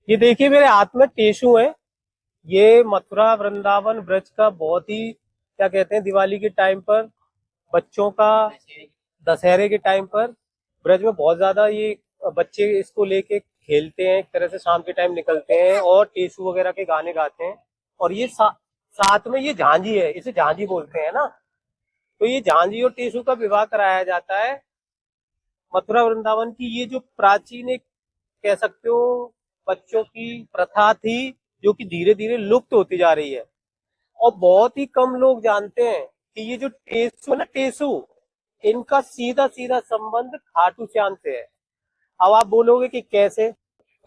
ये देखिए मेरे हाथ में टेसू है। ये मथुरा वृंदावन ब्रज का बहुत ही क्या कहते हैं, दिवाली के टाइम पर बच्चों का, दशहरे के टाइम पर ब्रज में बहुत ज्यादा ये बच्चे इसको लेके खेलते हैं। एक तरह से शाम के टाइम निकलते हैं और टेसू वगैरह के गाने गाते हैं। और ये साथ में ये झांझी है, इसे झांझी बोलते हैं ना। तो ये झांझी और टेसू का विवाह कराया जाता है। मथुरा वृंदावन की ये जो प्राचीन एक कह सकते हो बच्चों की प्रथा थी, जो कि धीरे धीरे लुप्त होती जा रही है। और बहुत ही कम लोग जानते हैं कि ये जो टेसू है ना, टेसू, इनका सीधा सीधा संबंध खाटू श्याम से है। अब आप बोलोगे कि कैसे,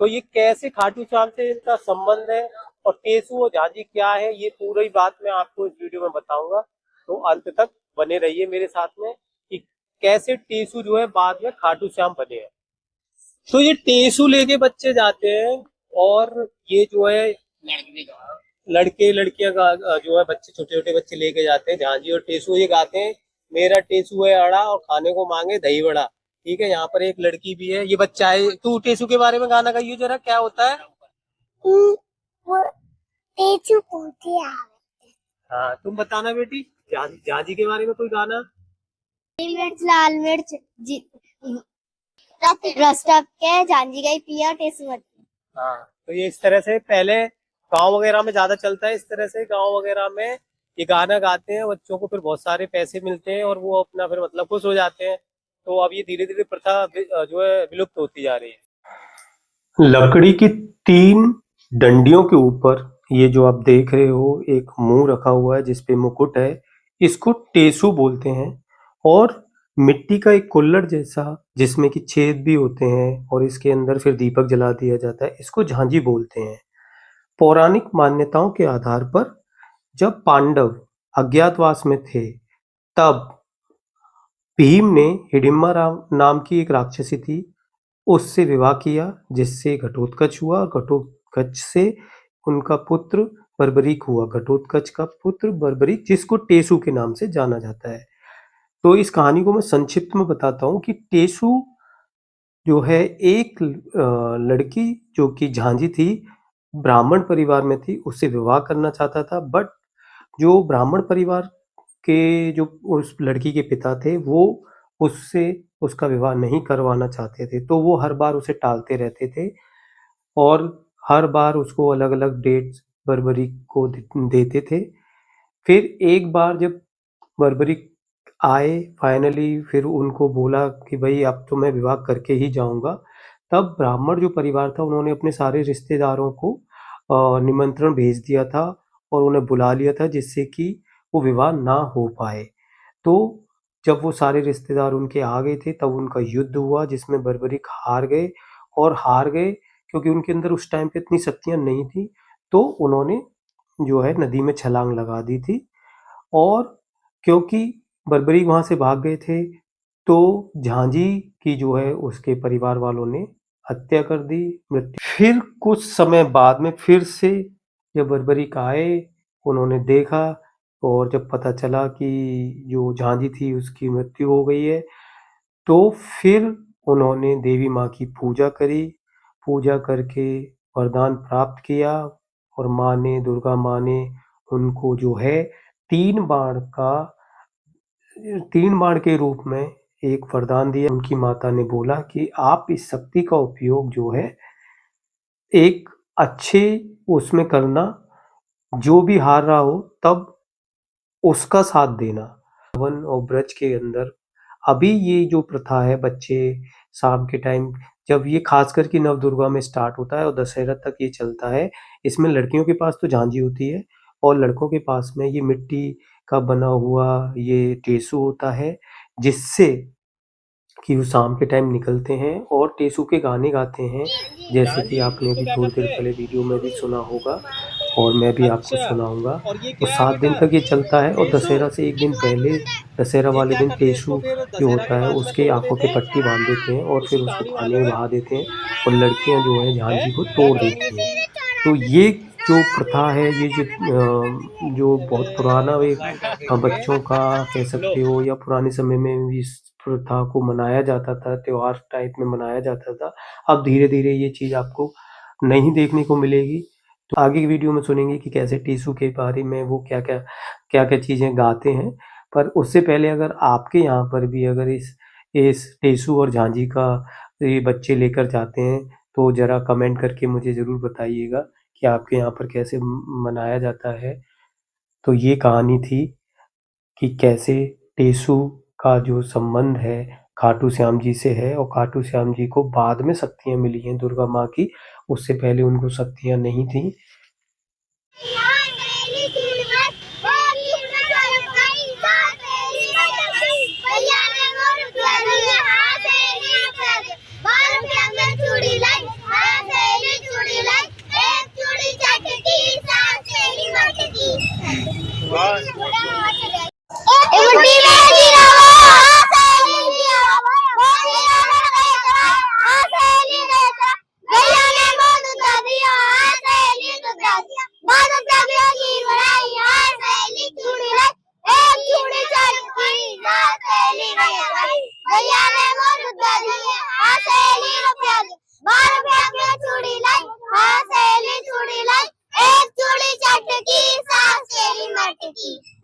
तो ये कैसे खाटू श्याम से इनका संबंध है और टेसू और झांझी क्या है, ये पूरी बात मैं आपको इस वीडियो में बताऊंगा। तो अंत तक बने रहिए मेरे साथ में कि कैसे टेसू जो है बाद में खाटू श्याम बने हैं। तो ये टेसू लेके बच्चे जाते हैं और ये जो है लड़के लड़कियां का जो है बच्चे, छोटे छोटे बच्चे लेके जाते हैं झांझी और टेसू। ये गाते हैं, मेरा टेसू है अड़ा और खाने को मांगे दही बड़ा। ठीक है, यहाँ पर एक लड़की भी है, ये बच्चा है। तू टेसू के बारे में गाना गाइयो जरा, क्या होता है? वो टेचू पूछे आवे। हाँ तुम बताना बेटी, झांझी के बारे में कोई गाना। मिर्च लाल मिर्च रस्ता के झांझी गई पिया टेसू मत। हाँ, तो ये इस तरह से पहले गांव वगैरह में ज्यादा चलता है। इस तरह से गांव वगैरह में ये गाना गाते हैं बच्चों को, फिर बहुत सारे पैसे मिलते हैं और वो अपना फिर मतलब खुश हो जाते हैं। तो अब ये धीरे धीरे प्रथा जो है विलुप्त होती जा रही है। लकड़ी की 3 डंडियों के ऊपर ये जो आप देख रहे हो एक मुंह रखा हुआ है जिसपे मुकुट है, इसको टेसू बोलते हैं। और मिट्टी का एक कुल्हड़ जैसा जिसमें कि छेद भी होते हैं और इसके अंदर फिर दीपक जला दिया जाता है, इसको झांझी बोलते हैं। पौराणिक मान्यताओं के आधार पर जब पांडव अज्ञातवास में थे, तब भीम ने हिडिंबा नाम की एक राक्षसी थी, उससे विवाह किया, जिससे घटोत्कच हुआ। घटोत्कच से उनका पुत्र बर्बरीक हुआ। घटोत्कच का पुत्र बर्बरीक, जिसको टेसू के नाम से जाना जाता है। तो इस कहानी को मैं संक्षिप्त में बताता हूँ कि टेसू जो है एक लड़की जो कि झांझी थी, ब्राह्मण परिवार में थी, उससे विवाह करना चाहता था। बट जो ब्राह्मण परिवार के जो उस लड़की के पिता थे, वो उससे उसका विवाह नहीं करवाना चाहते थे। तो वो हर बार उसे टालते रहते थे और हर बार उसको अलग अलग डेट्स बर्बरीक को देते थे। फिर एक बार जब बर्बरीक आए फाइनली, फिर उनको बोला कि भाई अब तो मैं विवाह करके ही जाऊंगा। तब ब्राह्मण जो परिवार था, उन्होंने अपने सारे रिश्तेदारों को निमंत्रण भेज दिया था और उन्हें बुला लिया था, जिससे कि वो विवाह ना हो पाए। तो जब वो सारे रिश्तेदार उनके आ गए थे, तब उनका युद्ध हुआ जिसमें बर्बरीक हार गए। और हार गए क्योंकि उनके अंदर उस टाइम पे इतनी शक्तियां नहीं थी। तो उन्होंने जो है नदी में छलांग लगा दी थी। और क्योंकि बर्बरीक वहां से भाग गए थे, तो झांझी की जो है उसके परिवार वालों ने हत्या कर दी, मृत्यु। फिर कुछ समय बाद में फिर से जब बर्बरीक आए, उन्होंने देखा और जब पता चला कि जो झांझी थी उसकी मृत्यु हो गई है, तो फिर उन्होंने देवी माँ की पूजा करी। पूजा करके वरदान प्राप्त किया और माँ ने, दुर्गा माँ ने उनको जो है 3 बाण का 3 बाण के रूप में एक वरदान दिया। उनकी माता ने बोला कि आप इस शक्ति का उपयोग जो है एक अच्छे उसमें करना, जो भी हार रहा हो तब उसका साथ देना। वन और ब्रज के अंदर अभी ये जो प्रथा है, बच्चे शाम के टाइम, जब ये खास करके नव दुर्गा में स्टार्ट होता है और दशहरा तक ये चलता है। इसमें लड़कियों के पास तो झांझी होती है और लड़कों के पास में ये मिट्टी का बना हुआ ये टेसू होता है, जिससे कि वो शाम के टाइम निकलते हैं और टेसू के गाने गाते हैं, जैसे कि आपने अभी थोड़ी देर पहले वीडियो में भी सुना होगा और मैं भी आपको सुनाऊंगा। तो 7 दिन तक ये चलता है और दशहरा से एक दिन पहले, दशहरा वाले दिन टेसू जो होता है उसके आंखों पे पट्टी बांध देते हैं और फिर उसको पानी में बहा देते हैं और लड़कियां जो है झांझी को तोड़ देती हैं। तो ये जो प्रथा है, ये जो बहुत पुराना एक बच्चों का कह सकते हो, या पुराने समय में भी इस प्रथा को मनाया जाता था, त्योहार टाइप में मनाया जाता था। अब धीरे धीरे ये चीज आपको नहीं देखने को मिलेगी। तो आगे की वीडियो में सुनेंगे कि कैसे टेसू के बारे में वो क्या क्या चीज़ें गाते हैं। पर उससे पहले अगर आपके यहाँ पर भी अगर इस टेसू और झांझी का ये बच्चे लेकर जाते हैं तो ज़रा कमेंट करके मुझे ज़रूर बताइएगा कि आपके यहाँ पर कैसे मनाया जाता है। तो ये कहानी थी कि कैसे टेसू का जो संबंध है खाटू श्याम जी से है और खाटू श्याम जी को बाद में शक्तियाँ मिली हैं दुर्गा माँ की, उससे पहले उनको शक्तियाँ नहीं थी। एक चूड़ी चटकी सास तेरी मटकी।